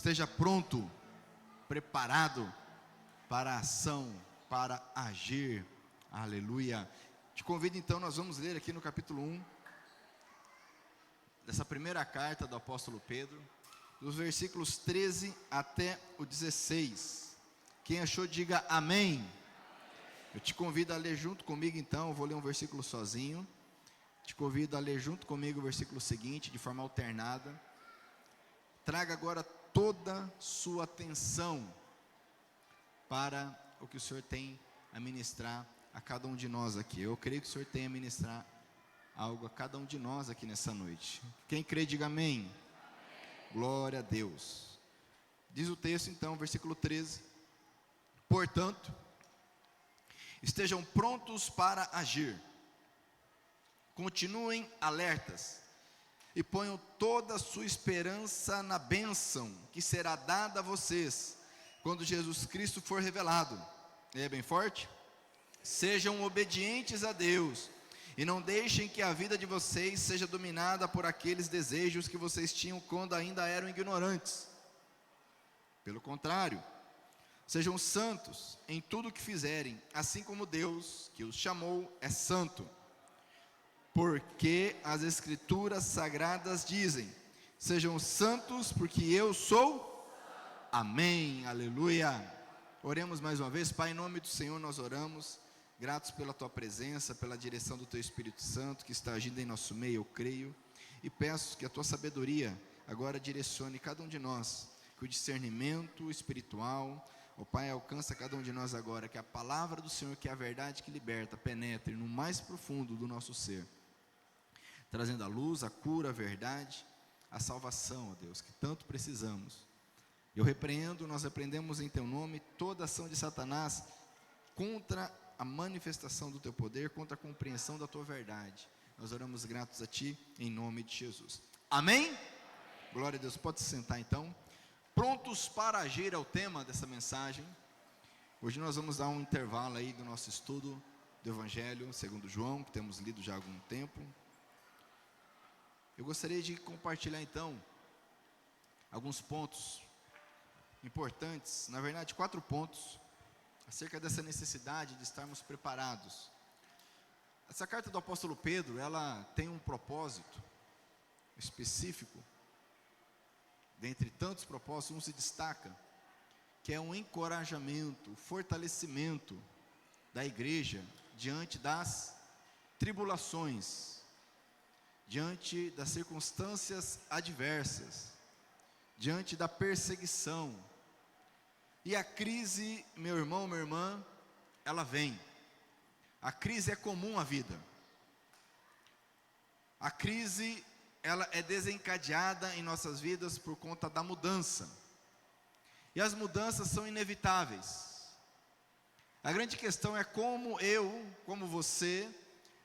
esteja pronto, preparado para a ação, para agir. Aleluia. Te convido então, nós vamos ler aqui no capítulo 1 dessa primeira carta do apóstolo Pedro, dos versículos 13 até o 16. Quem achou, diga amém. Eu te convido a ler junto comigo então. Eu vou ler um versículo sozinho. Te convido a ler junto comigo o versículo seguinte, de forma alternada. Traga agora toda sua atenção para o que o Senhor tem a ministrar a cada um de nós aqui. Eu creio que o Senhor tem a ministrar algo a cada um de nós aqui nessa noite. Quem crê, diga amém. Amém. Glória a Deus. Diz o texto então, versículo 13: portanto, estejam prontos para agir, continuem alertas e ponham toda a sua esperança na bênção que será dada a vocês quando Jesus Cristo for revelado. É bem forte? Sejam obedientes a Deus e não deixem que a vida de vocês seja dominada por aqueles desejos que vocês tinham quando ainda eram ignorantes. Pelo contrário, sejam santos em tudo o que fizerem, assim como Deus, que os chamou, é santo. Porque as Escrituras Sagradas dizem: sejam santos, porque eu sou. Amém, aleluia. Oremos mais uma vez. Pai, em nome do Senhor nós oramos, gratos pela Tua presença, pela direção do Teu Espírito Santo, que está agindo em nosso meio, eu creio, e peço que a Tua sabedoria agora direcione cada um de nós, que o discernimento espiritual, ó Pai, alcança cada um de nós agora, que a palavra do Senhor, que é a verdade que liberta, penetre no mais profundo do nosso ser, trazendo a luz, a cura, a verdade, a salvação, ó Deus, que tanto precisamos. Eu repreendo, nós repreendemos em Teu nome toda ação de Satanás contra a manifestação do Teu poder, contra a compreensão da Tua verdade. Nós oramos gratos a Ti, em nome de Jesus. Amém? Amém. Glória a Deus. Pode se sentar então. Prontos para agir é o tema dessa mensagem. Hoje nós vamos dar um intervalo aí do nosso estudo do Evangelho segundo João, que temos lido já há algum tempo. Eu gostaria de compartilhar então alguns pontos importantes, na verdade 4 pontos, acerca dessa necessidade de estarmos preparados. Essa carta do apóstolo Pedro, ela tem um propósito específico, dentre tantos propósitos, um se destaca, que é um encorajamento, fortalecimento da igreja diante das tribulações, diante das circunstâncias adversas, diante da perseguição. E a crise, meu irmão, minha irmã, ela vem. A crise é comum à vida. A crise, ela é desencadeada em nossas vidas por conta da mudança. E as mudanças são inevitáveis. A grande questão é como eu, como você,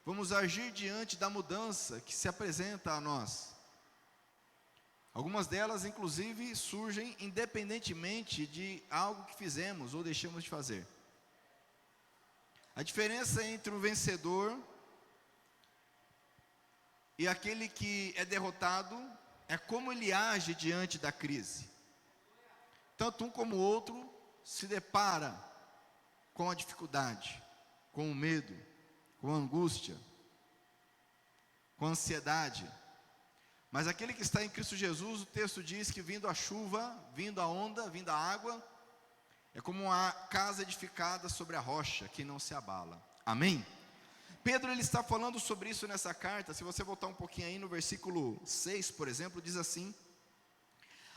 vamos agir diante da mudança que se apresenta a nós. Algumas delas, inclusive, surgem independentemente de algo que fizemos ou deixamos de fazer. A diferença entre o vencedor e aquele que é derrotado é como ele age diante da crise. Tanto um como o outro se depara com a dificuldade, com o medo, com a angústia, com a ansiedade. Mas aquele que está em Cristo Jesus, o texto diz que vindo a chuva, vindo a onda, vindo a água, é como uma casa edificada sobre a rocha, que não se abala. Amém? Pedro, ele está falando sobre isso nessa carta. Se você voltar um pouquinho aí no versículo 6, por exemplo, diz assim: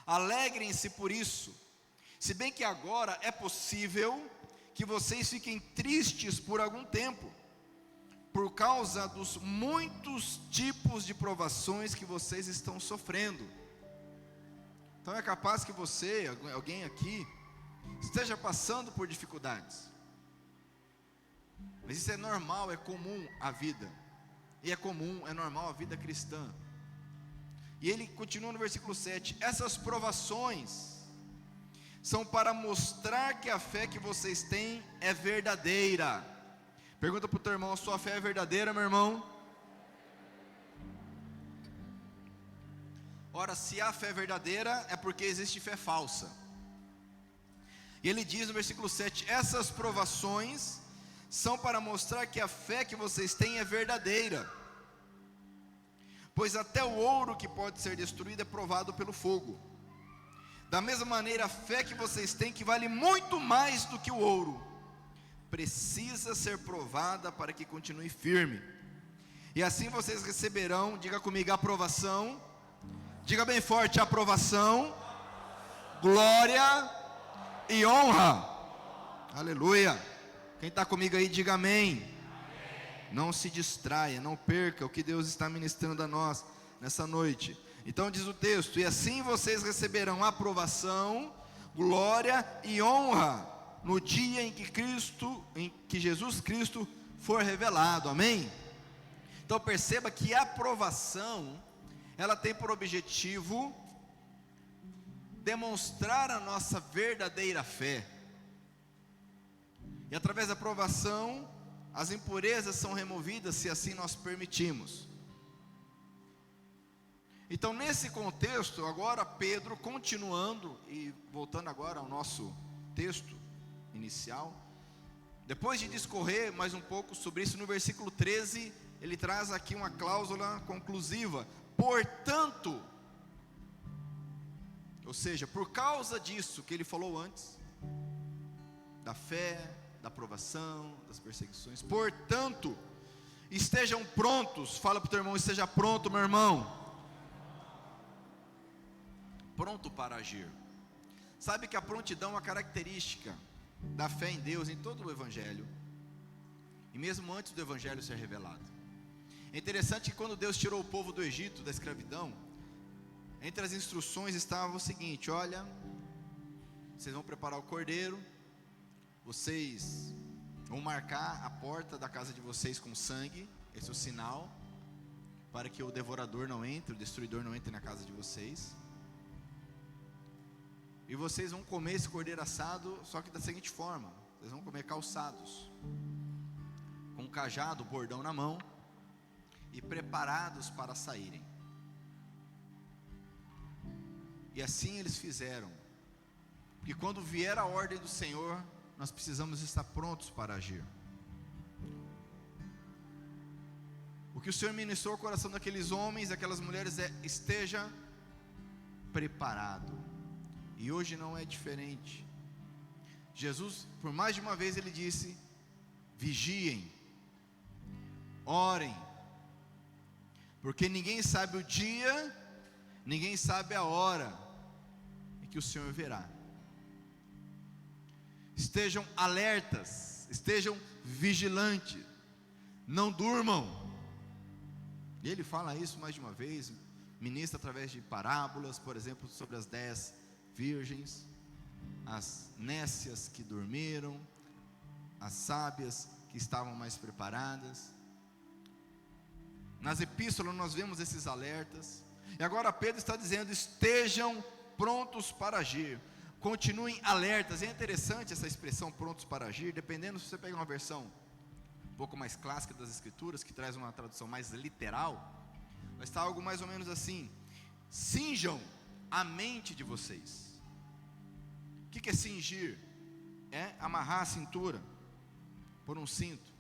alegrem-se por isso, se bem que agora é possível que vocês fiquem tristes por algum tempo, por causa dos muitos tipos de provações que vocês estão sofrendo. Então é capaz que você, alguém aqui, esteja passando por dificuldades. Mas isso é normal, é comum à vida. E é comum, é normal a vida cristã. E ele continua no versículo 7: essas provações são para mostrar que a fé que vocês têm é verdadeira. Pergunta para o teu irmão: a sua fé é verdadeira, meu irmão? Ora, se há fé verdadeira, é porque existe fé falsa. E ele diz no versículo 7: essas provações são para mostrar que a fé que vocês têm é verdadeira. Pois até o ouro que pode ser destruído é provado pelo fogo. Da mesma maneira, a fé que vocês têm, que vale muito mais do que o ouro, precisa ser provada para que continue firme. E assim vocês receberão, diga comigo, aprovação. Diga bem forte: aprovação, glória e honra. Aleluia. Quem está comigo aí, diga amém. Não se distraia, não perca o que Deus está ministrando a nós nessa noite. Então diz o texto: e assim vocês receberão aprovação, glória e honra no dia em que Jesus Cristo for revelado. Amém? Então perceba que a aprovação, ela tem por objetivo demonstrar a nossa verdadeira fé. E através da aprovação, as impurezas são removidas, se assim nós permitimos. Então, nesse contexto, agora Pedro, continuando e voltando agora ao nosso texto inicial, depois de discorrer mais um pouco sobre isso, no versículo 13, ele traz aqui uma cláusula conclusiva: portanto, ou seja, por causa disso que ele falou antes, da fé, da aprovação, das perseguições, portanto, estejam prontos. Fala para o teu irmão: esteja pronto, meu irmão. Pronto para agir. Sabe que a prontidão é uma característica da fé em Deus em todo o Evangelho, e mesmo antes do Evangelho ser revelado. É interessante que quando Deus tirou o povo do Egito, da escravidão, entre as instruções estava o seguinte: olha, vocês vão preparar o cordeiro, vocês vão marcar a porta da casa de vocês com sangue, esse é o sinal, para que o devorador não entre, o destruidor não entre na casa de vocês. E vocês vão comer esse cordeiro assado, só que da seguinte forma: vocês vão comer calçados, com um cajado, bordão na mão, e preparados para saírem. E assim eles fizeram, porque quando vier a ordem do Senhor, nós precisamos estar prontos para agir. O que o Senhor ministrou ao coração daqueles homens, daquelas mulheres, é: esteja preparado. E hoje não é diferente. Jesus, por mais de uma vez, ele disse: vigiem, orem, porque ninguém sabe o dia, ninguém sabe a hora em que o Senhor virá. Estejam alertas, estejam vigilantes, não durmam. E ele fala isso mais de uma vez, ministra através de parábolas, por exemplo, sobre as 10 virgens, as nécias que dormiram, as sábias que estavam mais preparadas. Nas epístolas nós vemos esses alertas. E agora Pedro está dizendo: estejam prontos para agir, continuem alertas. É interessante essa expressão, prontos para agir, dependendo, se você pega uma versão um pouco mais clássica das escrituras, que traz uma tradução mais literal, vai estar algo mais ou menos assim: cinjam a mente de vocês. O que é cingir? É amarrar a cintura por um cinto.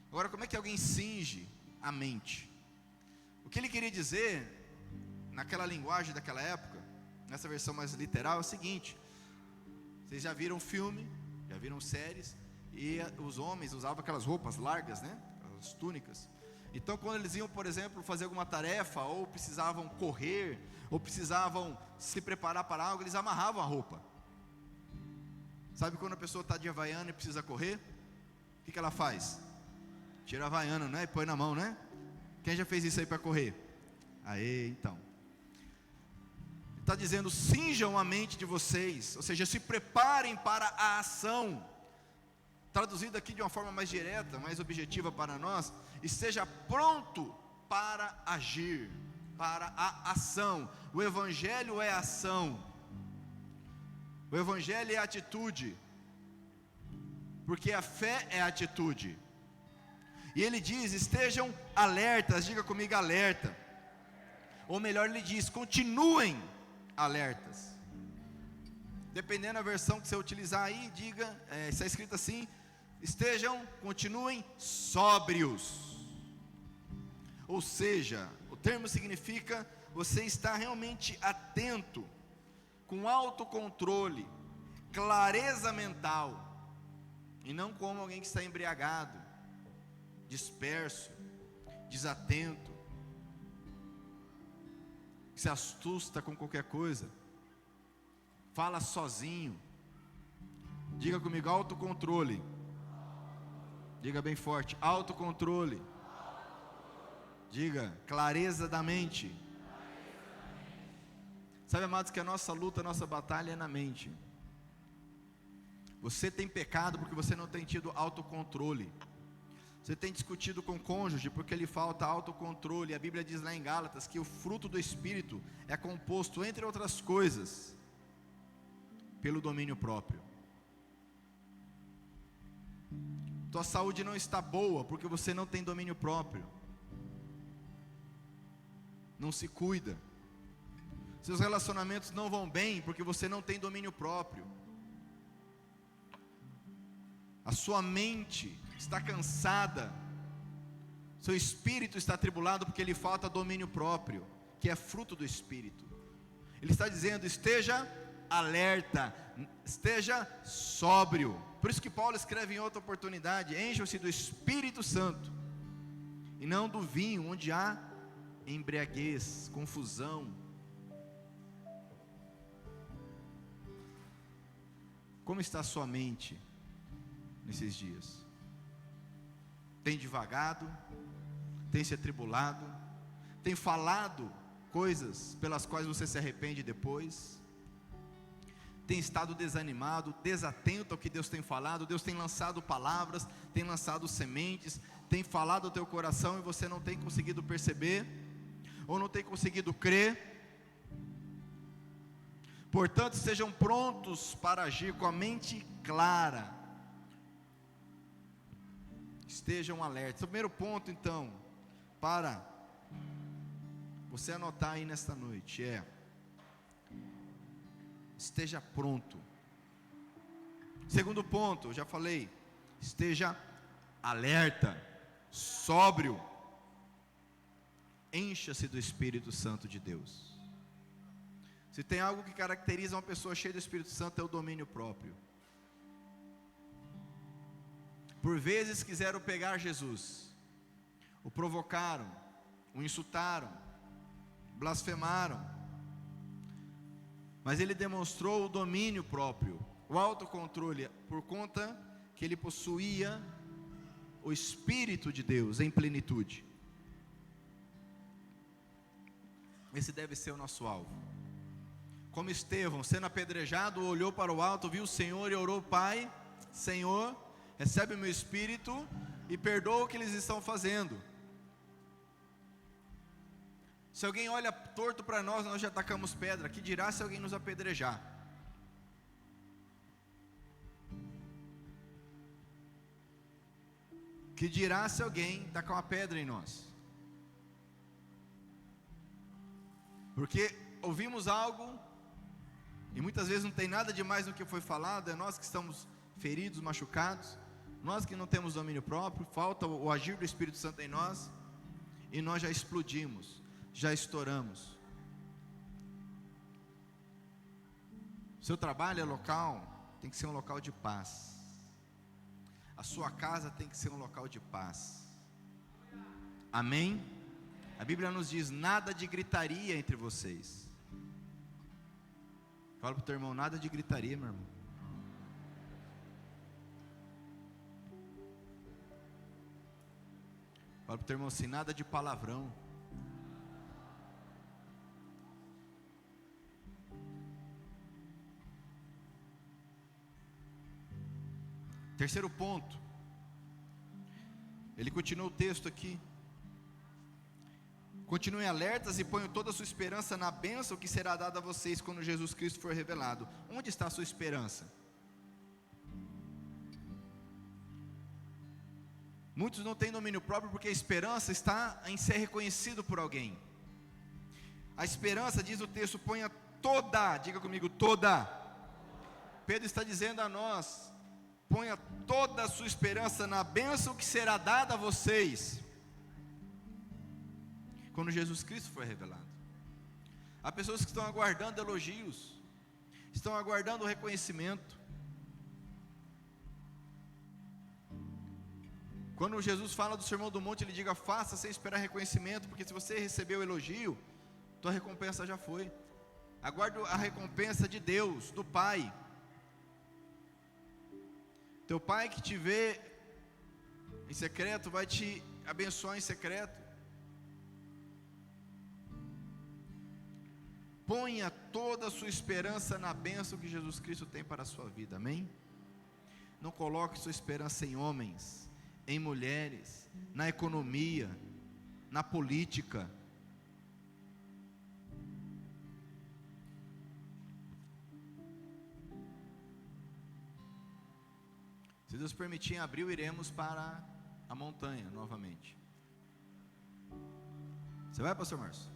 Agora, como é que alguém cinge a mente? O que ele queria dizer, naquela linguagem daquela época, nessa versão mais literal, é o seguinte: vocês já viram filme, já viram séries, e os homens usavam aquelas roupas largas, né? As túnicas. Então, quando eles iam, por exemplo, fazer alguma tarefa, ou precisavam correr, ou precisavam se preparar para algo, eles amarravam a roupa. Sabe quando a pessoa está de havaiana e precisa correr? O que ela faz? Tira a havaiana, né? E põe na mão, né? Quem já fez isso aí para correr? Aê, então. Está dizendo: cinjam a mente de vocês, ou seja, se preparem para a ação. Traduzido aqui de uma forma mais direta, mais objetiva para nós: esteja pronto para agir, para a ação. O Evangelho é ação. O Evangelho é atitude, porque a fé é atitude. E ele diz: estejam alertas, diga comigo, alerta. ou melhor, ele diz: continuem alertas. Dependendo da versão que você utilizar aí, diga, está escrito assim: continuem sóbrios. Ou seja, o termo significa você estar realmente atento, com autocontrole, clareza mental, e não como alguém que está embriagado, disperso, desatento, que se assusta com qualquer coisa, fala sozinho. Diga comigo: autocontrole. Diga bem forte: autocontrole. Diga: clareza da mente. Sabe, amados, que a nossa luta, a nossa batalha é na mente. Você tem pecado porque você não tem tido autocontrole. Você tem discutido com o cônjuge porque lhe falta autocontrole. A Bíblia diz lá em Gálatas que o fruto do Espírito é composto, entre outras coisas, pelo domínio próprio. Tua saúde não está boa porque você não tem domínio próprio. Não se cuida. Seus relacionamentos não vão bem porque você não tem domínio próprio. A sua mente está cansada, seu espírito está atribulado porque lhe falta domínio próprio, que é fruto do Espírito. Ele está dizendo: esteja alerta, esteja sóbrio. Por isso que Paulo escreve em outra oportunidade: encham-se do Espírito Santo, e não do vinho, onde há embriaguez, confusão. Como está a sua mente nesses dias? Tem divagado? Tem se atribulado? Tem falado coisas pelas quais você se arrepende depois? Tem estado desanimado, desatento ao que Deus tem falado? Deus tem lançado palavras, tem lançado sementes, tem falado ao teu coração e você não tem conseguido perceber, ou não tem conseguido crer? Portanto, sejam prontos para agir com a mente clara. Estejam alertas. O primeiro ponto, então, para você anotar aí nesta noite é: esteja pronto. Segundo ponto, eu já falei, esteja alerta, sóbrio. Encha-se do Espírito Santo de Deus. Se tem algo que caracteriza uma pessoa cheia do Espírito Santo, é o domínio próprio. Por vezes quiseram pegar Jesus, o provocaram, o insultaram, blasfemaram, mas ele demonstrou o domínio próprio, o autocontrole, por conta que ele possuía o Espírito de Deus em plenitude. Esse deve ser o nosso alvo. Como Estevão, sendo apedrejado, olhou para o alto, viu o Senhor e orou: Pai, Senhor, recebe o meu espírito e perdoa o que eles estão fazendo. Se alguém olha torto para nós, nós já atacamos pedra. Que dirá se alguém nos apedrejar? Que dirá se alguém tacar uma pedra em nós? Porque ouvimos algo e muitas vezes não tem nada demais no que foi falado. É nós que estamos feridos, machucados, nós que não temos domínio próprio, falta o agir do Espírito Santo em nós, e nós já explodimos, já estouramos. Seu trabalho é local, tem que ser um local de paz. A sua casa tem que ser um local de paz. Amém? A Bíblia nos diz: nada de gritaria entre vocês. Fala para o teu irmão: nada de gritaria, meu irmão. Fala para o teu irmão assim: nada de palavrão. Terceiro ponto, ele continua o texto aqui: continuem alertas e ponham toda a sua esperança na bênção que será dada a vocês quando Jesus Cristo for revelado. Onde está a sua esperança? Muitos não têm domínio próprio porque a esperança está em ser reconhecido por alguém. A esperança, diz o texto, ponha toda, diga comigo, toda. Pedro está dizendo a nós: ponha toda a sua esperança na bênção que será dada a vocês quando Jesus Cristo for revelado. Há pessoas que estão aguardando elogios, estão aguardando o reconhecimento. Quando Jesus fala do Sermão do Monte, ele diga: faça sem esperar reconhecimento, porque se você recebeu o elogio, tua recompensa já foi. Aguarde a recompensa de Deus, do Pai. Teu Pai que te vê em secreto vai te abençoar em secreto. Ponha toda a sua esperança na bênção que Jesus Cristo tem para a sua vida, amém? Não coloque sua esperança em homens, em mulheres, na economia, na política. Se Deus permitir, em abril iremos para a montanha novamente. Você vai, pastor Márcio?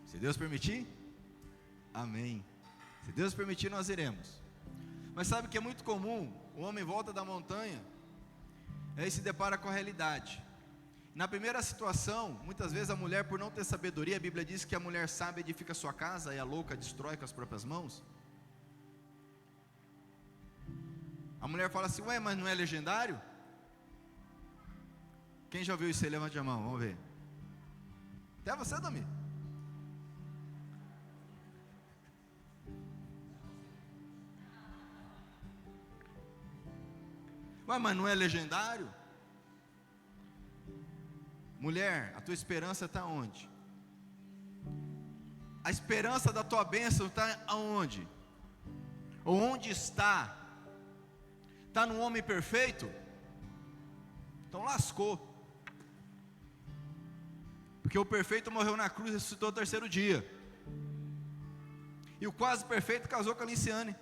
Se Deus permitir, amém. Se Deus permitir, nós iremos. Mas sabe que é muito comum, o homem volta da montanha, aí se depara com a realidade. Na primeira situação, muitas vezes a mulher, por não ter sabedoria, a Bíblia diz que a mulher sábia edifica sua casa e a louca destrói com as próprias mãos. A mulher fala assim: ué, mas não é legendário? Quem já ouviu isso aí, levante a mão, vamos ver. Até você, Domi. Ué, mas não é legendário? Mulher, a tua esperança está onde? A esperança da tua bênção está aonde? Ou onde está? Está no homem perfeito? Então lascou. Porque o perfeito morreu na cruz e ressuscitou ao terceiro dia. E o quase perfeito casou com a Liciane.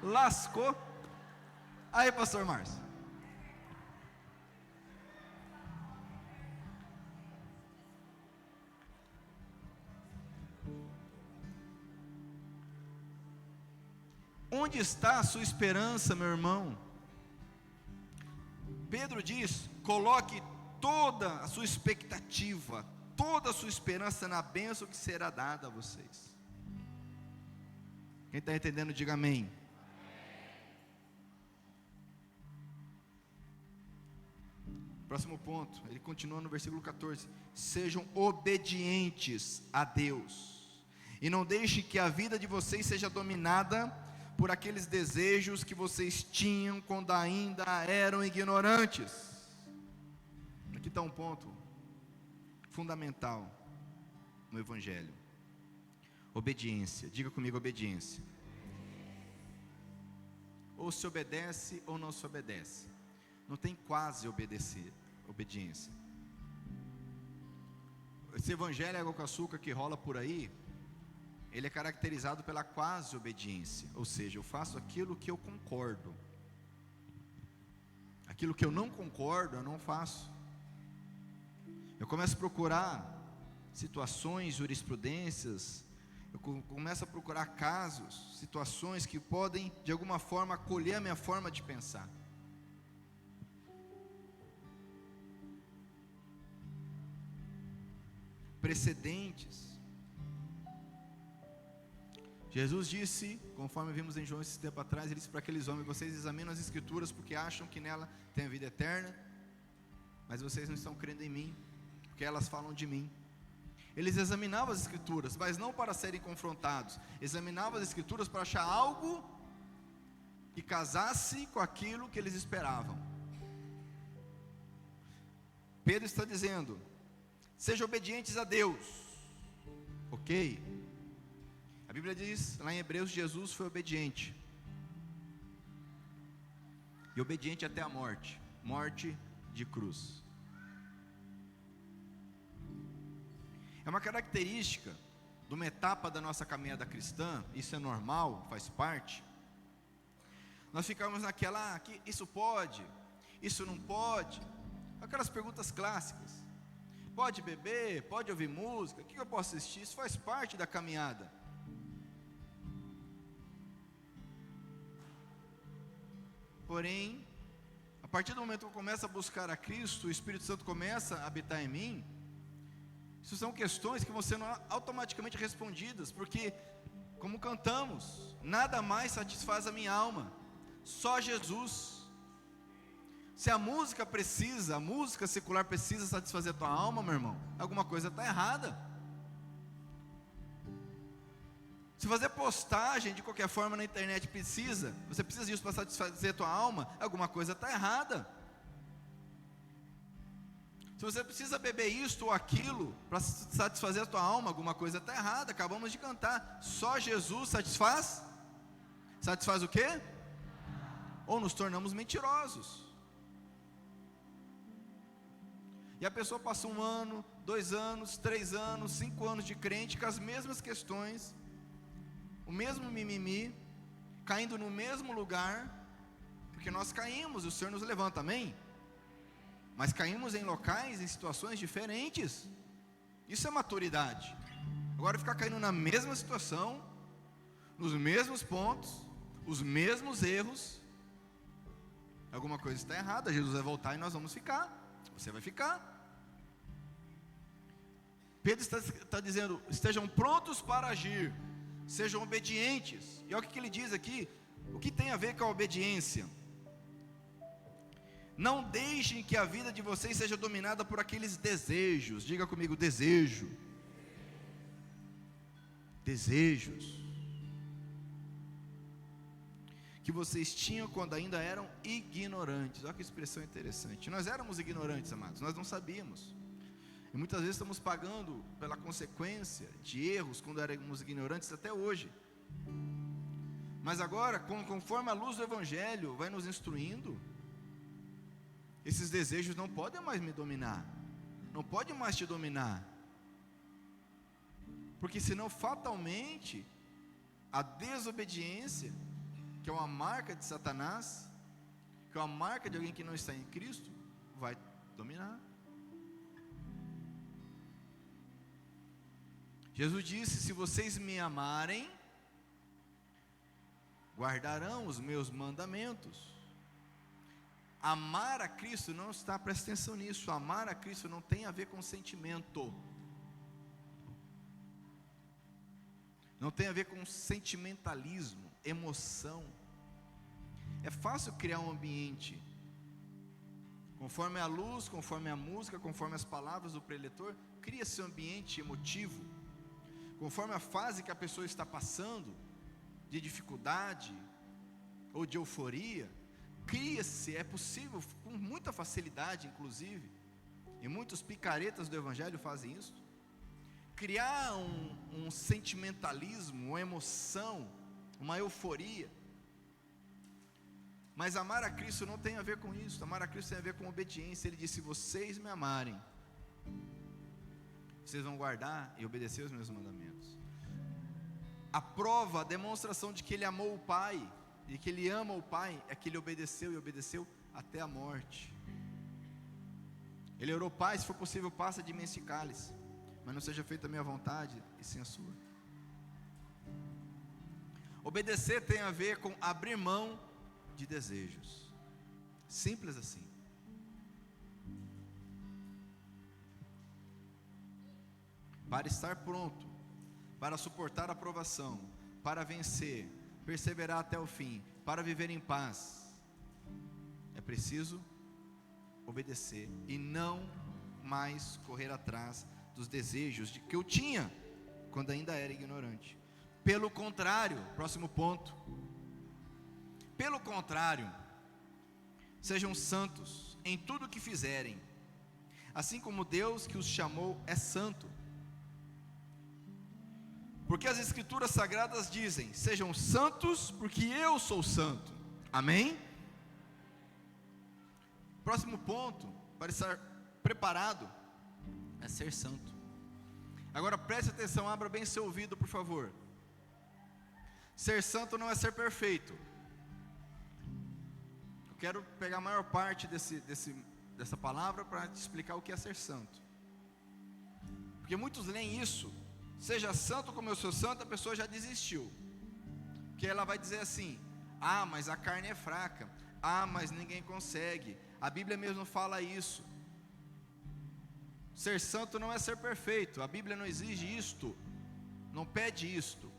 Lascou. Aí, pastor Márcio. Onde está a sua esperança, meu irmão? Pedro diz: coloque toda a sua expectativa, toda a sua esperança na bênção que será dada a vocês. Quem está entendendo, diga amém. Próximo ponto, ele continua no versículo 14: sejam obedientes a Deus, e não deixe que a vida de vocês seja dominada por aqueles desejos que vocês tinham quando ainda eram ignorantes. Aqui está um ponto fundamental no Evangelho: obediência. Diga comigo, obediência. Ou se obedece ou não se obedece. Não tem quase obedecer, obediência. Esse evangelho água com açúcar que rola por aí, ele é caracterizado pela quase obediência. Ou seja, eu faço aquilo que eu concordo. Aquilo que eu não concordo, eu não faço. Eu começo a procurar situações, jurisprudências, eu começo a procurar casos, situações que podem de alguma forma acolher a minha forma de pensar. Precedentes. Jesus disse, conforme vimos em João esse tempo atrás, ele disse para aqueles homens: vocês examinam as escrituras porque acham que nela tem a vida eterna, mas vocês não estão crendo em mim, porque elas falam de mim. Eles examinavam as escrituras, mas não para serem confrontados, examinavam as escrituras para achar algo que casasse com aquilo que eles esperavam. Pedro está dizendo: sejam obedientes a Deus, ok? A Bíblia diz lá em Hebreus: Jesus foi obediente, e obediente até a morte, morte de cruz. É uma característica de uma etapa da nossa caminhada cristã, isso é normal, faz parte. Nós ficamos naquela, isso pode, isso não pode, aquelas perguntas clássicas. Pode beber, pode ouvir música, o que eu posso assistir? Isso faz parte da caminhada. Porém, a partir do momento que eu começo a buscar a Cristo, o Espírito Santo começa a habitar em mim, isso são questões que vão sendo automaticamente respondidas, porque, como cantamos, nada mais satisfaz a minha alma, só Jesus. Se a música secular precisa satisfazer a tua alma, meu irmão, alguma coisa está errada. Se fazer postagem de qualquer forma na internet você precisa disso para satisfazer a tua alma, alguma coisa está errada. Se você precisa beber isto ou aquilo para satisfazer a tua alma, alguma coisa está errada. Acabamos de cantar, só Jesus satisfaz? Satisfaz o quê? Ou nos tornamos mentirosos. E a pessoa passa 1 ano, 2 anos, 3 anos, 5 anos de crente com as mesmas questões, o mesmo mimimi, caindo no mesmo lugar, porque nós caímos, o Senhor nos levanta, amém? Mas caímos em locais, em situações diferentes. Isso é maturidade. Agora ficar caindo na mesma situação, nos mesmos pontos, os mesmos erros, alguma coisa está errada. Jesus vai voltar e nós vamos ficar. Você vai ficar. Pedro está dizendo, estejam prontos para agir, sejam obedientes. E olha o que ele diz aqui, o que tem a ver com a obediência? Não deixem que a vida de vocês seja dominada por aqueles desejos. Diga comigo, desejo. Desejos que vocês tinham quando ainda eram ignorantes. Olha que expressão interessante. Nós éramos ignorantes, amados, nós não sabíamos. E muitas vezes estamos pagando pela consequência de erros quando éramos ignorantes até hoje. Mas agora, conforme a luz do Evangelho vai nos instruindo, esses desejos não podem mais me dominar, não podem mais te dominar, porque senão fatalmente a desobediência, que é uma marca de Satanás, que é uma marca de alguém que não está em Cristo, vai dominar. Jesus disse, se vocês me amarem, guardarão os meus mandamentos. Amar a Cristo não está, presta atenção nisso, amar a Cristo não tem a ver com sentimento, não tem a ver com sentimentalismo, emoção. É fácil criar um ambiente, conforme a luz, conforme a música, conforme as palavras do preletor, cria-se um ambiente emotivo, conforme a fase que a pessoa está passando, de dificuldade, ou de euforia, cria-se, é possível, com muita facilidade inclusive, e muitos picaretas do Evangelho fazem isso, criar um sentimentalismo, uma emoção, uma euforia. Mas amar a Cristo não tem a ver com isso. Amar a Cristo tem a ver com obediência. Ele disse, se vocês me amarem, vocês vão guardar e obedecer os meus mandamentos. A prova, a demonstração de que ele amou o Pai, e que ele ama o Pai, é que ele obedeceu, e obedeceu até a morte. Ele orou, Pai, se for possível, passa de mim esse cálice, mas não seja feita a minha vontade, e sim a sua. Obedecer tem a ver com abrir mão de desejos, simples assim. Para estar pronto, para suportar a provação, para vencer, perseverar até o fim, para viver em paz, é preciso obedecer e não mais correr atrás dos desejos que eu tinha quando ainda era ignorante. Pelo contrário, próximo ponto, pelo contrário, sejam santos em tudo o que fizerem, assim como Deus que os chamou é santo. Porque as Escrituras Sagradas dizem, sejam santos porque eu sou santo, amém? Próximo ponto, para estar preparado, é ser santo. Agora preste atenção, abra bem seu ouvido por favor. Ser santo não é ser perfeito. Eu quero pegar a maior parte dessa palavra para te explicar o que é ser santo. Porque muitos leem isso, seja santo como eu sou santo, a pessoa já desistiu. Porque ela vai dizer assim: ah, mas a carne é fraca, ah, mas ninguém consegue. A Bíblia mesmo fala isso. Ser santo não é ser perfeito, a Bíblia não exige isto, não pede isto.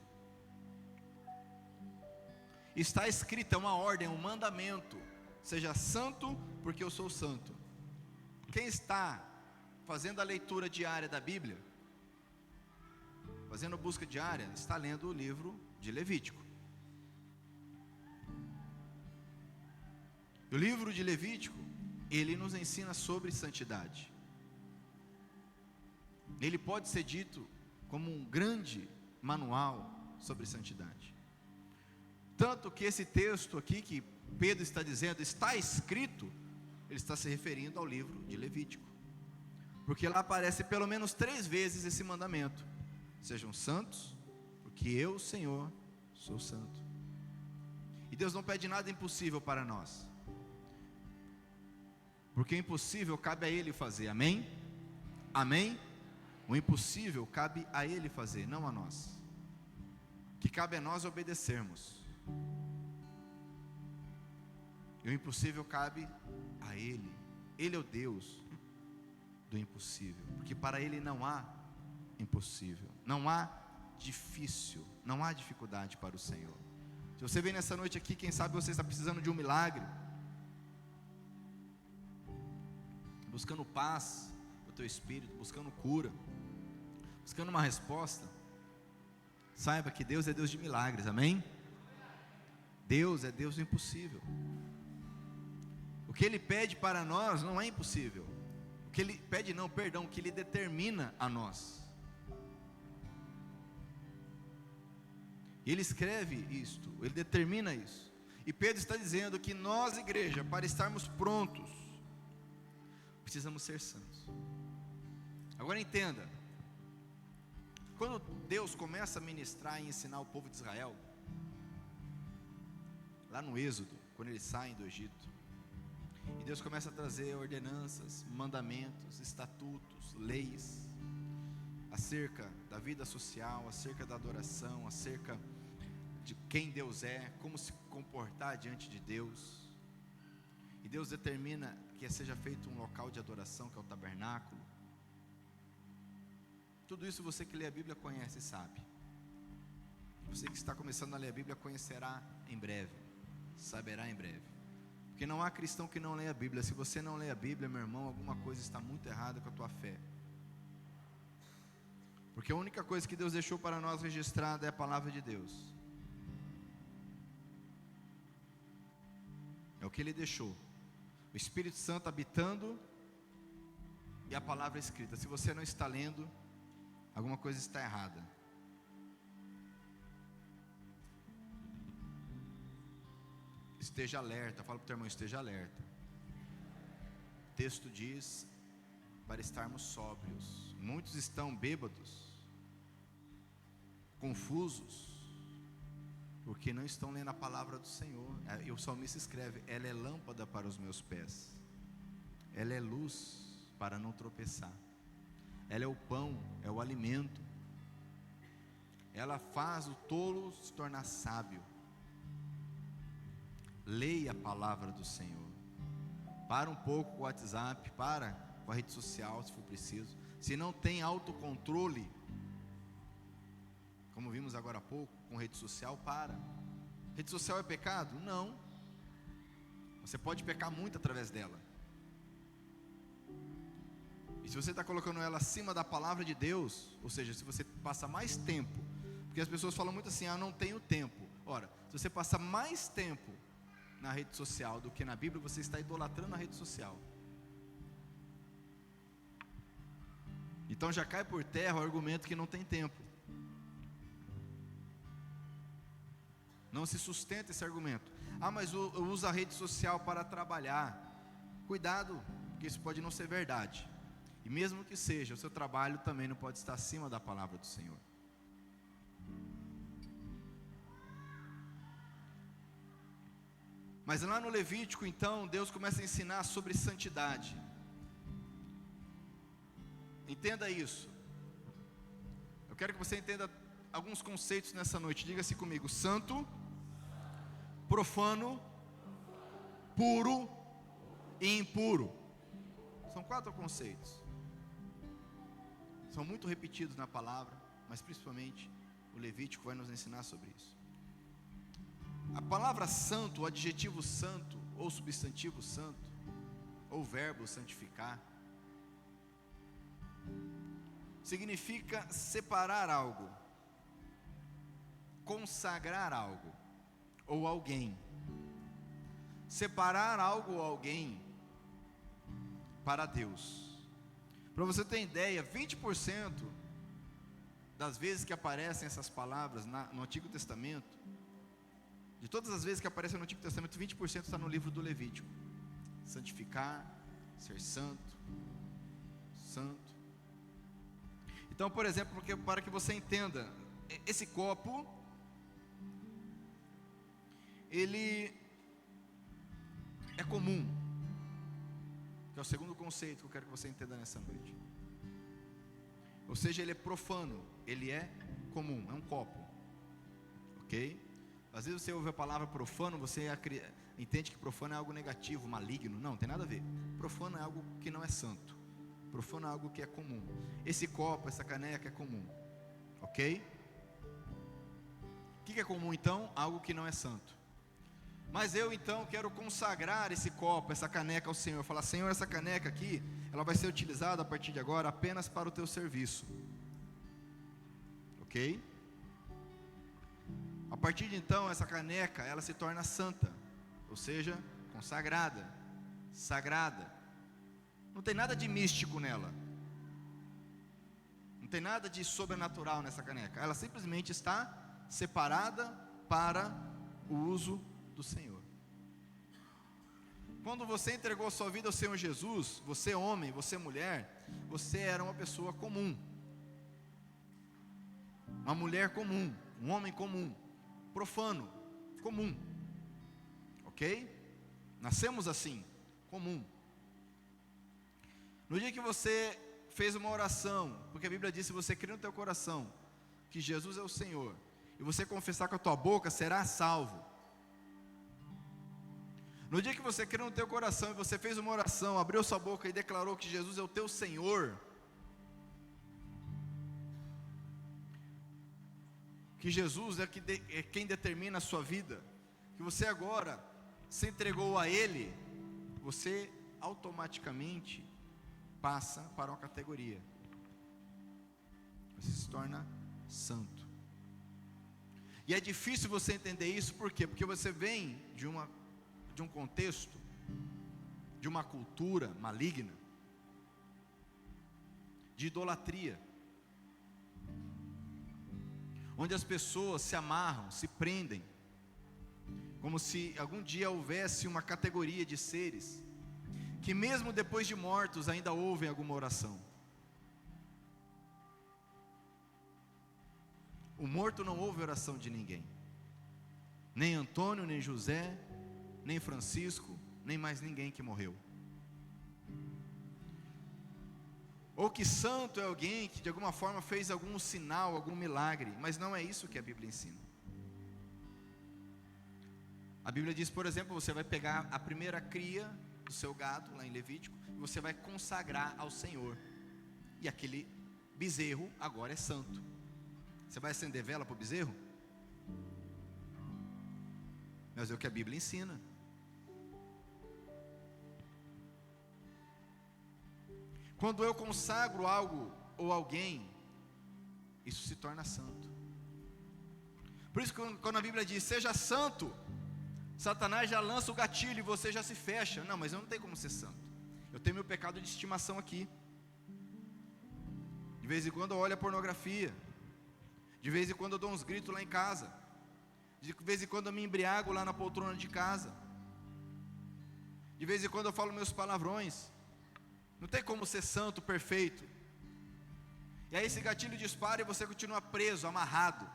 Está escrito, é uma ordem, um mandamento: seja santo porque eu sou santo. Quem está fazendo a leitura diária da Bíblia, fazendo busca diária, está lendo o livro de Levítico. O livro de Levítico, ele nos ensina sobre santidade. Ele pode ser dito como um grande manual sobre santidade. Tanto que esse texto aqui que Pedro está dizendo, está escrito, ele está se referindo ao livro de Levítico. Porque lá aparece pelo menos 3 vezes esse mandamento: sejam santos, porque eu, Senhor, sou santo. E Deus não pede nada impossível para nós, porque o impossível cabe a Ele fazer, amém? Amém? O impossível cabe a Ele fazer, não a nós. O que cabe a nós obedecermos. E o impossível cabe a Ele. Ele é o Deus do impossível, porque para Ele não há impossível, não há difícil, não há dificuldade para o Senhor. Se você vem nessa noite aqui, quem sabe você está precisando de um milagre, buscando paz para o teu espírito, buscando cura, buscando uma resposta, saiba que Deus é Deus de milagres, amém? Deus é Deus do impossível. O que Ele pede para nós não é impossível. O que Ele pede, não, perdão, o que Ele determina a nós. Ele escreve isto, Ele determina isso. E Pedro está dizendo que nós, igreja, para estarmos prontos, precisamos ser santos. Agora entenda, quando Deus começa a ministrar e ensinar o povo de Israel, lá no Êxodo, quando eles saem do Egito, e Deus começa a trazer ordenanças, mandamentos, estatutos, leis, acerca da vida social, acerca da adoração, acerca de quem Deus é, como se comportar diante de Deus. E Deus determina que seja feito um local de adoração, que é o tabernáculo. Tudo isso você que lê a Bíblia conhece e sabe. Você que está começando a ler a Bíblia conhecerá em breve, saberá em breve. Porque não há cristão que não leia a Bíblia. Se você não lê a Bíblia, meu irmão, alguma coisa está muito errada com a tua fé. Porque a única coisa que Deus deixou para nós registrada é a palavra de Deus. É o que Ele deixou. O Espírito Santo habitando e a palavra escrita. Se você não está lendo, alguma coisa está errada. Esteja alerta, fala para o teu irmão, esteja alerta. O texto diz para estarmos sóbrios. Muitos estão bêbados, confusos, porque não estão lendo a palavra do Senhor. E o salmista escreve: ela é lâmpada para os meus pés, ela é luz para não tropeçar, ela é o pão, é o alimento, ela faz o tolo se tornar sábio. Leia a palavra do Senhor. Para um pouco com o WhatsApp, para com a rede social se for preciso. Se não tem autocontrole, como vimos agora há pouco, com rede social, para. Rede social é pecado? Não. Você pode pecar muito através dela. E se você está colocando ela acima da palavra de Deus, ou seja, se você passa mais tempo, porque as pessoas falam muito assim: ah, não tenho tempo. Ora, se você passa mais tempo na rede social do que na Bíblia, você está idolatrando a rede social. Então já cai por terra o argumento que não tem tempo. Não se sustenta esse argumento. Ah, mas eu uso a rede social para trabalhar. Cuidado, porque isso pode não ser verdade. E mesmo que seja, o seu trabalho também não pode estar acima da palavra do Senhor. Mas lá no Levítico, então, Deus começa a ensinar sobre santidade. Entenda isso. quero que você entenda alguns conceitos nessa noite. Diga-se comigo: santo, profano, puro e impuro. São 4 conceitos. São muito repetidos na palavra, mas principalmente o Levítico vai nos ensinar sobre isso. A palavra santo, o adjetivo santo, ou substantivo santo, ou verbo santificar, significa separar algo, consagrar algo, ou alguém. Separar algo ou alguém para Deus. Para você ter ideia, 20% das vezes que aparecem essas palavras no Antigo Testamento, de todas as vezes que aparecem no Antigo Testamento, 20% está no livro do Levítico. Santificar, ser santo, santo. Então, por exemplo, para que você entenda, esse copo, ele é comum, que é o segundo conceito que eu quero que você entenda nessa noite. Ou seja, ele é profano, ele é comum, é um copo, ok? Às vezes você ouve a palavra profano, você entende que profano é algo negativo, maligno. Não, tem nada a ver. Profano é algo que não é santo. Profano é algo que é comum. Esse copo, essa caneca é comum, ok? O que é comum então? Algo que não é santo. Mas eu então quero consagrar esse copo, essa caneca ao Senhor. Falar: Senhor, essa caneca aqui, ela vai ser utilizada a partir de agora apenas para o teu serviço, ok? A partir de então, essa caneca, ela se torna santa, ou seja, consagrada, sagrada. Não tem nada de místico nela, não tem nada de sobrenatural nessa caneca. Ela simplesmente está separada para o uso do Senhor. Quando você entregou sua vida ao Senhor Jesus, você homem, você mulher, você era uma pessoa comum, uma mulher comum, um homem comum, profano, comum, ok? Nascemos assim, comum. No dia que você fez uma oração, porque a Bíblia diz: se você crer no teu coração que Jesus é o Senhor, e você confessar com a tua boca, será salvo. No dia que você crê no teu coração e você fez uma oração, abriu sua boca e declarou que Jesus é o teu Senhor, que Jesus é quem determina a sua vida, que você agora se entregou a Ele, você automaticamente passa para uma categoria, você se torna santo. E é difícil você entender isso, por quê? Porque você vem de um contexto, de uma cultura maligna, de idolatria, onde as pessoas se amarram, se prendem, como se algum dia houvesse uma categoria de seres, que mesmo depois de mortos ainda ouvem alguma oração. O morto não ouve oração de ninguém, nem Antônio, nem José, nem Francisco, nem mais ninguém que morreu. Ou que santo é alguém que de alguma forma fez algum sinal, algum milagre, mas não é isso que a Bíblia ensina. A Bíblia diz, por exemplo, você vai pegar a primeira cria do seu gado, lá em Levítico, e você vai consagrar ao Senhor, e aquele bezerro agora é santo. Você vai acender vela para o bezerro? Mas é o que a Bíblia ensina. Quando eu consagro algo ou alguém, isso se torna santo. Por isso que quando a Bíblia diz, seja santo, Satanás já lança o gatilho e você já se fecha. Não, mas eu não tenho como ser santo. Eu tenho meu pecado de estimação aqui. De vez em quando eu olho a pornografia. De vez em quando eu dou uns gritos lá em casa. De vez em quando eu me embriago lá na poltrona de casa. De vez em quando eu falo meus palavrões. Não tem como ser santo, perfeito. E aí esse gatilho dispara e você continua preso, amarrado,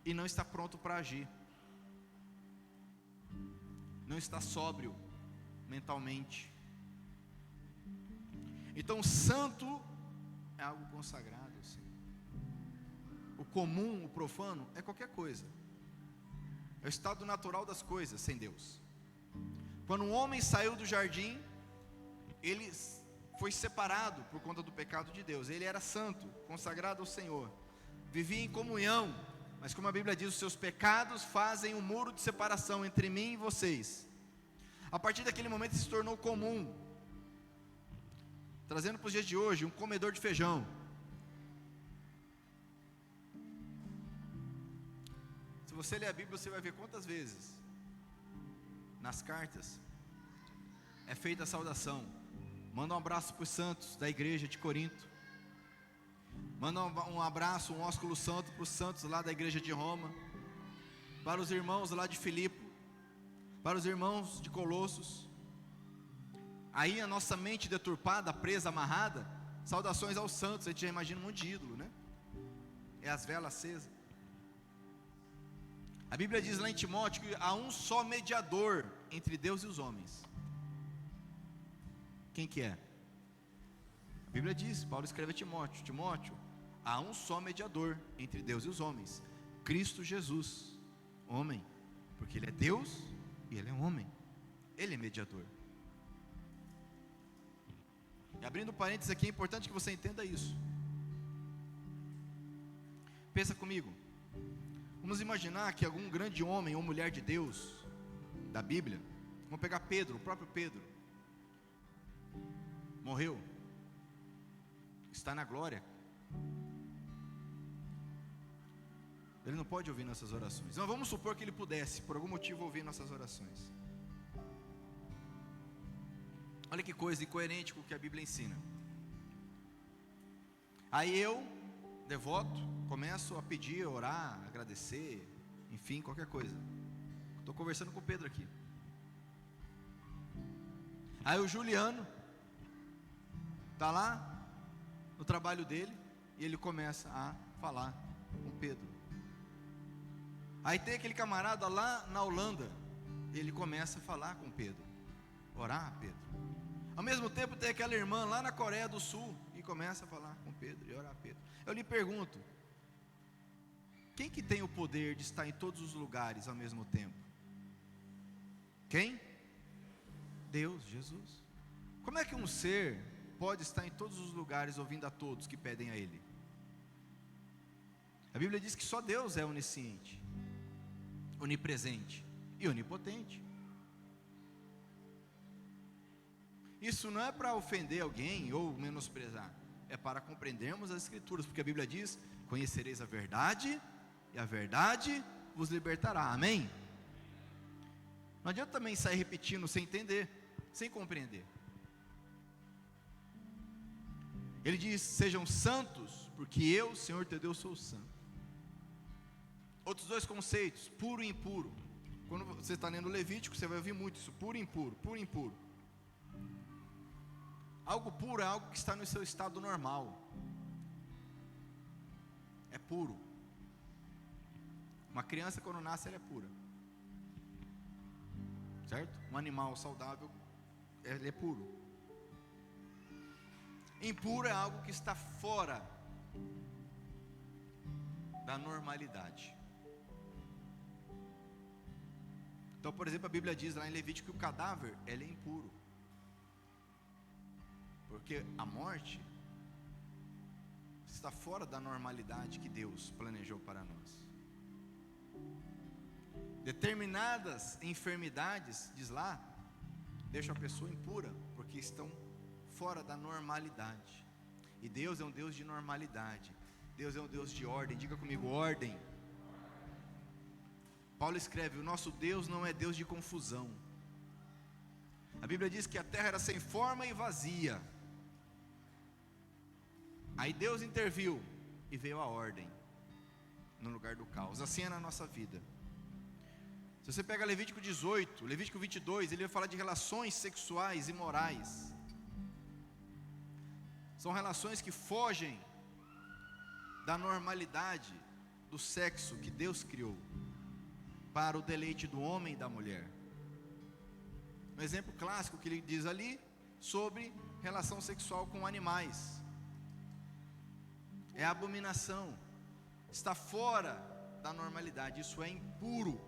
e não está pronto para agir. Não está sóbrio mentalmente. Então santo é algo consagrado ao Senhor. o comum, o profano, é qualquer coisa. É o estado natural das coisas sem Deus. Quando um homem saiu do jardim, ele foi separado por conta do pecado de Deus. Ele era santo, consagrado ao Senhor, vivia em comunhão, mas como a Bíblia diz, os seus pecados fazem um muro de separação entre mim e vocês. A partir daquele momento se tornou comum, trazendo para os dias de hoje, um comedor de feijão. Se você ler a Bíblia, você vai ver quantas vezes nas cartas é feita a saudação. Manda um abraço para os santos da igreja de Corinto. Manda um abraço, um ósculo santo para os santos lá da igreja de Roma, para os irmãos lá de Filipe, para os irmãos de Colossos. Aí a nossa mente deturpada, presa, amarrada, saudações aos santos. A gente já imagina um monte de ídolo, né? É as velas acesas. A Bíblia diz lá em Timóteo que há um só mediador entre Deus e os homens. Quem que é? A Bíblia diz, Paulo escreve a Timóteo: Timóteo, há um só mediador entre Deus e os homens, Cristo Jesus, homem, porque Ele é Deus e Ele é homem, Ele é mediador. E abrindo parênteses aqui, é importante que você entenda isso. Pensa comigo. Vamos imaginar que algum grande homem ou mulher de Deus, da Bíblia, vamos pegar Pedro, o próprio Pedro, morreu, está na glória. Ele não pode ouvir nossas orações. Mas vamos supor que ele pudesse, por algum motivo, ouvir nossas orações. Olha que coisa incoerente com o que a Bíblia ensina. Aí eu, devoto, começo a pedir, a orar, a agradecer, enfim, qualquer coisa. Estou conversando com o Pedro aqui. Aí o Juliano está lá no trabalho dele e ele começa a falar com Pedro. Aí tem aquele camarada lá na Holanda, ele começa a falar com Pedro, orar a Pedro. Ao mesmo tempo tem aquela irmã lá na Coreia do Sul e começa a falar com Pedro e orar a Pedro. Eu lhe pergunto, quem que tem o poder de estar em todos os lugares ao mesmo tempo? Quem? Deus, Jesus. Como é que um ser pode estar em todos os lugares ouvindo a todos que pedem a Ele? A Bíblia diz que só Deus é onisciente, onipresente e onipotente. Isso não é para ofender alguém ou menosprezar, é para compreendermos as Escrituras, porque a Bíblia diz: conhecereis a verdade e a verdade vos libertará. Amém? Não adianta também sair repetindo sem entender, sem compreender. Ele diz: sejam santos, porque eu, Senhor teu Deus, sou santo. Outros dois conceitos: puro e impuro. Quando você está lendo Levítico, você vai ouvir muito isso: puro e impuro, puro e impuro. Algo puro é algo que está no seu estado normal, é puro. Uma criança, quando nasce, ela é pura, certo? Um animal saudável, ele é puro. Impuro é algo que está fora da normalidade. Então, por exemplo, a Bíblia diz lá em Levítico que o cadáver, ele é impuro, porque a morte está fora da normalidade que Deus planejou para nós. Determinadas enfermidades, diz lá, deixam a pessoa impura, porque estão fora da normalidade. E Deus é um Deus de normalidade. Deus é um Deus de ordem. Diga comigo: ordem. Paulo escreve: o nosso Deus não é Deus de confusão. A Bíblia diz que a terra era sem forma e vazia. Aí Deus interviu e veio a ordem no lugar do caos. Assim é na nossa vida. Se você pega Levítico 18, Levítico 22, ele vai falar de relações sexuais imorais. São relações que fogem da normalidade do sexo que Deus criou para o deleite do homem e da mulher. Um exemplo clássico que ele diz ali sobre relação sexual com animais é a abominação. está fora da normalidade. Isso é impuro,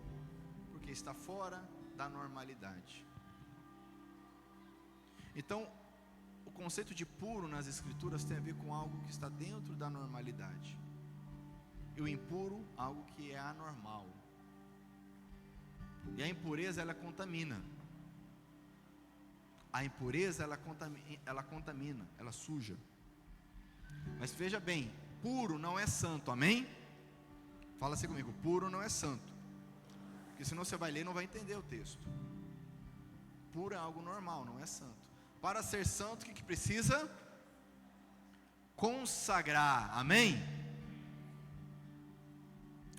porque está fora da normalidade. Então, o conceito de puro nas Escrituras tem a ver com algo que está dentro da normalidade, e o impuro, algo que é anormal. E a impureza, ela contamina. A impureza, ela contamina, ela suja. Mas veja bem, puro não é santo, amém? Fala assim comigo, puro não é santo, porque senão você vai ler e não vai entender o texto. Puro é algo normal, não é santo. Para ser santo, o que precisa? Consagrar, amém?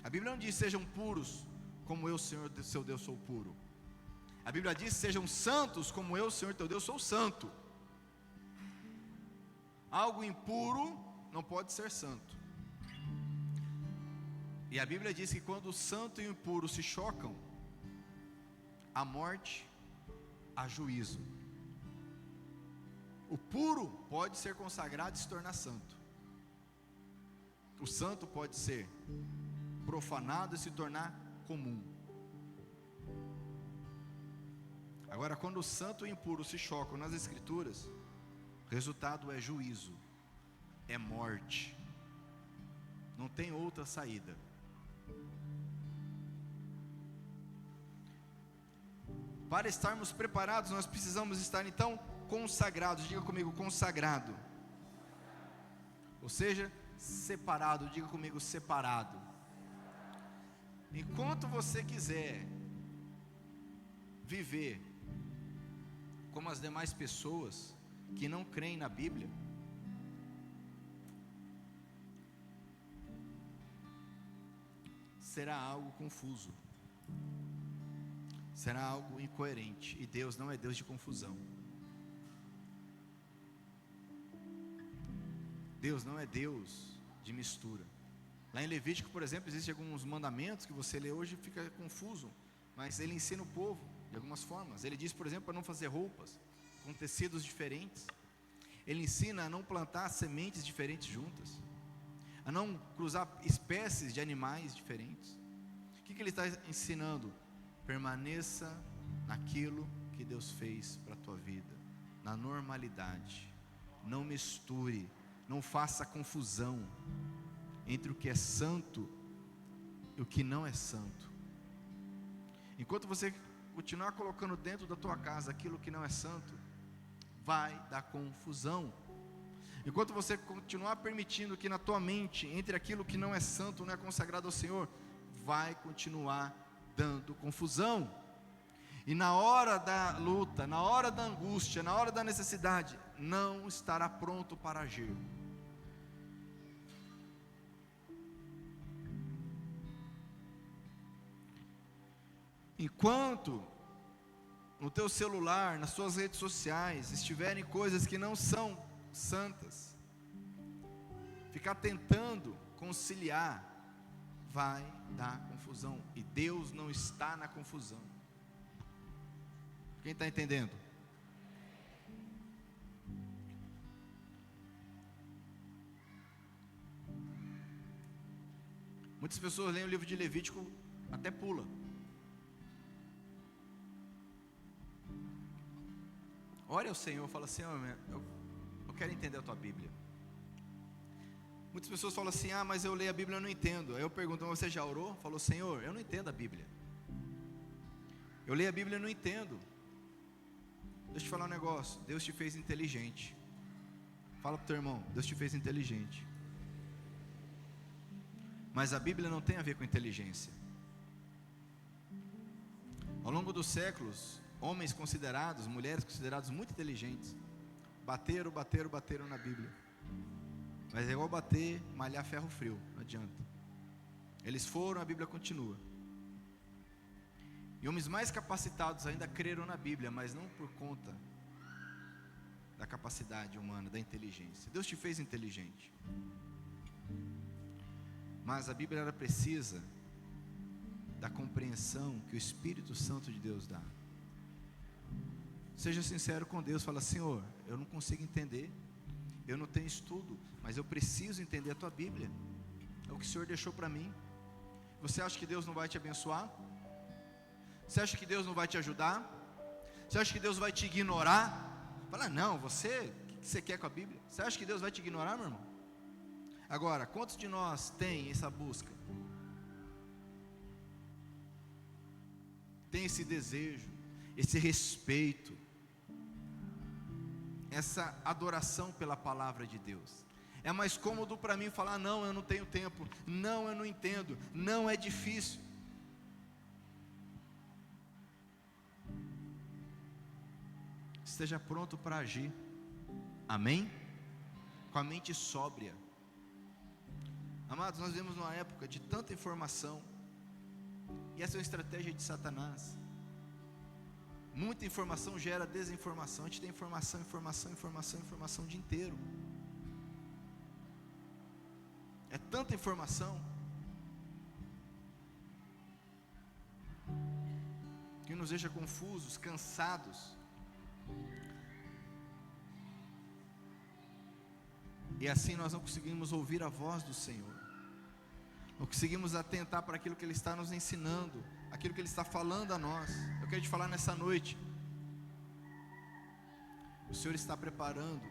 A Bíblia não diz sejam puros como eu, Senhor, seu Deus, sou puro. A Bíblia diz sejam santos como eu, Senhor, teu Deus, sou santo. Algo impuro não pode ser santo. E a Bíblia diz que quando o santo e o impuro se chocam, há morte, há juízo. O puro pode ser consagrado e se tornar santo. O santo pode ser profanado e se tornar comum. Agora, quando o santo e o impuro se chocam nas Escrituras, o resultado é juízo, é morte. Não tem outra saída. Para estarmos preparados, nós precisamos estar então consagrados. Diga comigo, consagrado. Ou seja, separado. Diga comigo, separado. Enquanto você quiser viver como as demais pessoas que não creem na Bíblia, será algo confuso, será algo incoerente, e Deus não é Deus de confusão. Deus não é Deus de mistura. Lá em Levítico, por exemplo, existem alguns mandamentos que você lê hoje e fica confuso, mas ele ensina o povo de algumas formas. Ele diz, por exemplo, para não fazer roupas com tecidos diferentes. Ele ensina a não plantar sementes diferentes juntas, a não cruzar espécies de animais diferentes. O que ele está ensinando? Permaneça naquilo que Deus fez para a tua vida, na normalidade. Não misture, não faça confusão entre o que é santo e o que não é santo. Enquanto você continuar colocando dentro da tua casa aquilo que não é santo, vai dar confusão. Enquanto você continuar permitindo que na tua mente entre aquilo que não é santo, não é consagrado ao Senhor, vai continuar dando confusão. E na hora da luta, na hora da angústia, na hora da necessidade, não estará pronto para agir. Enquanto no teu celular, nas suas redes sociais, estiverem coisas que não são santas, ficar tentando conciliar, vai dar confusão, e Deus não está na confusão. Quem está entendendo? Muitas pessoas leem o livro de Levítico, até pula. Ore ao Senhor, fala assim, eu quero entender a tua Bíblia. Muitas pessoas falam assim, mas eu leio a Bíblia e não entendo. Aí eu pergunto, você já orou? Falou, Senhor, eu não entendo a Bíblia. Eu leio a Bíblia e não entendo. Deixa eu te falar um negócio, Deus te fez inteligente. Fala para o teu irmão, Deus te fez inteligente. Mas a Bíblia não tem a ver com inteligência. Ao longo dos séculos, homens considerados, mulheres consideradas muito inteligentes, bateram na Bíblia. Mas é igual bater, malhar ferro frio, não adianta. Eles foram, a Bíblia continua. E homens mais capacitados ainda creram na Bíblia, mas não por conta da capacidade humana, da inteligência. Deus te fez inteligente. Mas a Bíblia ela precisa da compreensão que o Espírito Santo de Deus dá. Seja sincero com Deus, fala, Senhor, eu não consigo entender, eu não tenho estudo, mas eu preciso entender a tua Bíblia. Eu que o Senhor deixou para mim. Você acha que Deus não vai te abençoar? Você acha que Deus não vai te ajudar? Você acha que Deus vai te ignorar? Fala, não, o que você quer com a Bíblia? Você acha que Deus vai te ignorar, meu irmão? Agora, quantos de nós tem essa busca? Tem esse desejo, esse respeito, essa adoração pela palavra de Deus? É mais cômodo para mim falar, não, eu não tenho tempo, não, eu não entendo, não, é difícil. Esteja pronto para agir, amém? Com a mente sóbria. Amados, nós vivemos numa época de tanta informação, e essa é uma estratégia de Satanás. Muita informação gera desinformação. A gente tem informação o dia inteiro. É tanta informação que nos deixa confusos, cansados. E assim nós não conseguimos ouvir a voz do Senhor, não conseguimos atentar para aquilo que Ele está nos ensinando, aquilo que Ele está falando a nós. Eu quero te falar nessa noite, o Senhor está preparando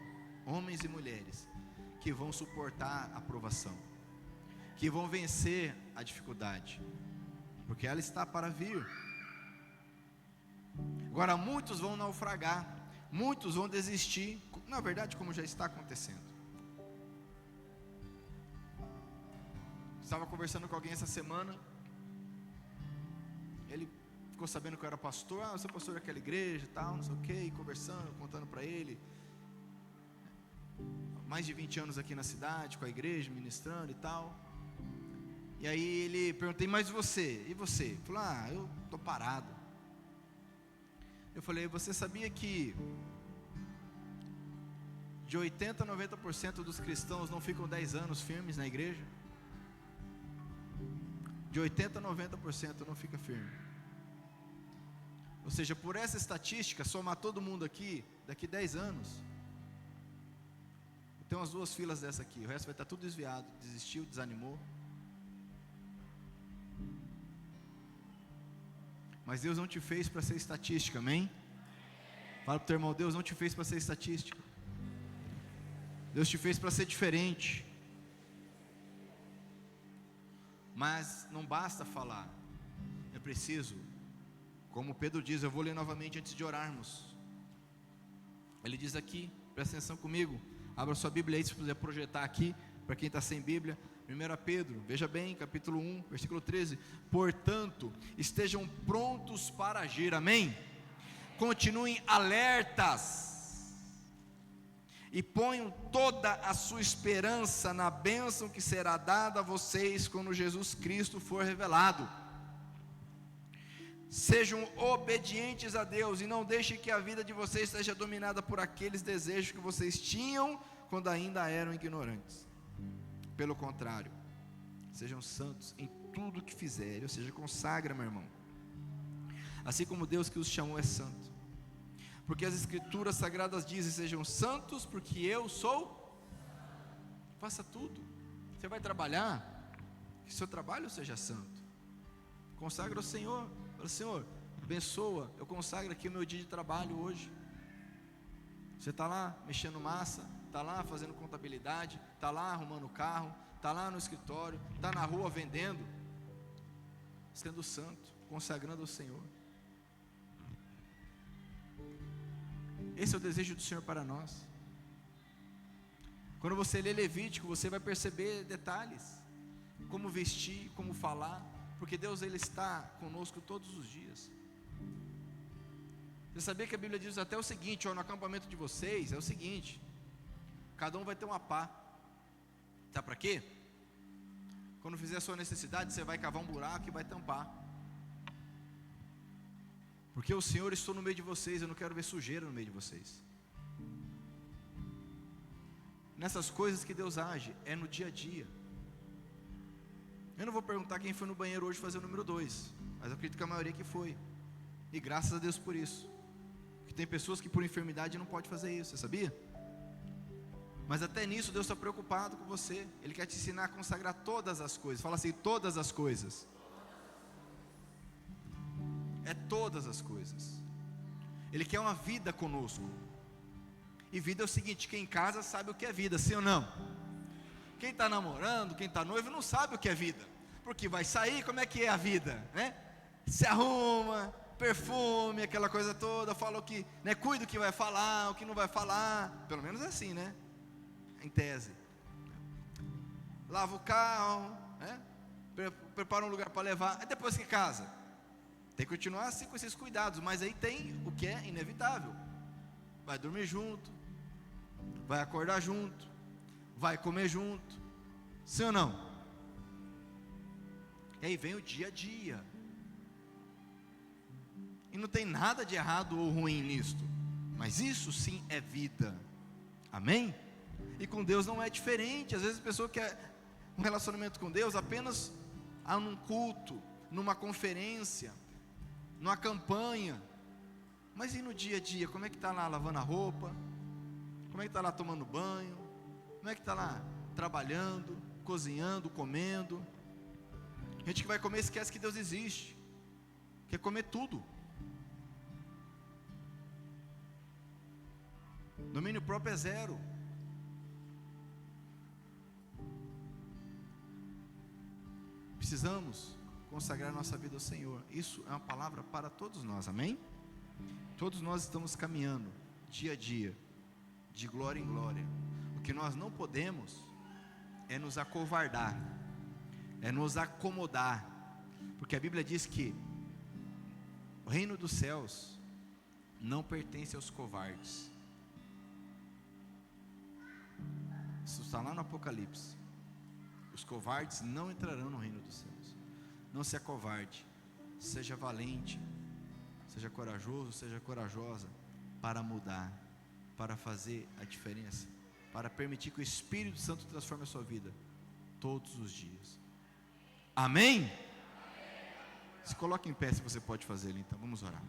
homens e mulheres que vão suportar a provação, que vão vencer a dificuldade, porque ela está para vir. Agora muitos vão naufragar, muitos vão desistir, na verdade como já está acontecendo. Estava conversando com alguém essa semana, ele ficou sabendo que eu era pastor. Eu sou pastor daquela igreja e tal, não sei o que, conversando, contando para ele, mais de 20 anos aqui na cidade, com a igreja, ministrando e tal. E aí ele perguntei, mas você? E você? Ele falou, eu estou parado. Eu falei, você sabia que de 80% a 90% dos cristãos não ficam 10 anos firmes na igreja? De 80% a 90% não fica firme. Ou seja, por essa estatística, somar todo mundo aqui, daqui 10 anos, tem umas 2 filas dessa aqui, o resto vai estar tudo desviado, desistiu, desanimou. Mas Deus não te fez para ser estatística, amém? Fala para o teu irmão, Deus não te fez para ser estatística. Deus te fez para ser diferente. Mas não basta falar, é preciso, como Pedro diz, eu vou ler novamente antes de orarmos. Ele diz aqui, presta atenção comigo, abra sua Bíblia aí, se puder projetar aqui, para quem está sem Bíblia, 1 Pedro, veja bem, capítulo 1, versículo 13, portanto, estejam prontos para agir, amém? Continuem alertas, e ponham toda a sua esperança na bênção que será dada a vocês quando Jesus Cristo for revelado. Sejam obedientes a Deus e não deixem que a vida de vocês seja dominada por aqueles desejos que vocês tinham quando ainda eram ignorantes. Pelo contrário, sejam santos em tudo que fizerem, ou seja, consagra, meu irmão, assim como Deus que os chamou é santo. Porque as escrituras sagradas dizem, sejam santos porque eu sou. Faça tudo. Você vai trabalhar, que seu trabalho seja santo. Consagra ao Senhor. Fala, Senhor, abençoa, eu consagro aqui o meu dia de trabalho hoje. Você está lá mexendo massa, está lá fazendo contabilidade, está lá arrumando o carro, está lá no escritório, está na rua vendendo, sendo santo, consagrando ao Senhor. Esse é o desejo do Senhor para nós. Quando você lê Levítico, você vai perceber detalhes, como vestir, como falar, porque Deus Ele está conosco todos os dias. Você sabia que a Bíblia diz até o seguinte, no acampamento de vocês, é o seguinte, cada um vai ter uma pá. Sabe para quê? Quando fizer a sua necessidade, você vai cavar um buraco e vai tampar. Porque o Senhor, estou no meio de vocês, eu não quero ver sujeira no meio de vocês. Nessas coisas que Deus age, é no dia a dia. Eu não vou perguntar quem foi no banheiro hoje fazer o número 2, mas eu acredito que a maioria que foi. E graças a Deus por isso. Porque tem pessoas que por enfermidade não podem fazer isso, você sabia? Mas até nisso Deus está preocupado com você. Ele quer te ensinar a consagrar todas as coisas. Fala assim, todas as coisas. É todas as coisas. Ele quer uma vida conosco. E vida é o seguinte, quem casa sabe o que é vida, sim ou não? Quem está namorando, quem está noivo não sabe o que é vida. Porque vai sair, como é que é a vida, né? Se arruma, perfume, aquela coisa toda, fala o que, né? Cuida o que vai falar, o que não vai falar. Pelo menos é assim, né? Em tese. Lava o carro, né? Prepara um lugar para levar. Aí depois que casa, tem que continuar assim com esses cuidados. Mas aí tem o que é inevitável. Vai dormir junto, vai acordar junto, vai comer junto, sim ou não? E aí vem o dia a dia. E não tem nada de errado ou ruim nisto. Mas isso sim é vida. Amém? E com Deus não é diferente. Às vezes a pessoa quer um relacionamento com Deus apenas num culto, numa conferência, numa campanha. Mas e no dia a dia? Como é que está lá lavando a roupa? Como é que está lá tomando banho? Como é que está lá trabalhando, cozinhando, comendo? Gente que vai comer esquece que Deus existe. Quer comer tudo. Domínio próprio é zero. Precisamos consagrar nossa vida ao Senhor. Isso é uma palavra para todos nós, amém? Todos nós estamos caminhando dia a dia, de glória em glória. O que nós não podemos é nos acovardar, é nos acomodar, porque a Bíblia diz que o reino dos céus não pertence aos covardes. Isso está lá no Apocalipse. Os covardes não entrarão no reino dos céus. Não se acovarde, seja valente, seja corajoso, seja corajosa, para mudar, para fazer a diferença, para permitir que o Espírito Santo transforme a sua vida, todos os dias, amém? Se coloque em pé se você pode fazê-lo então, vamos orar.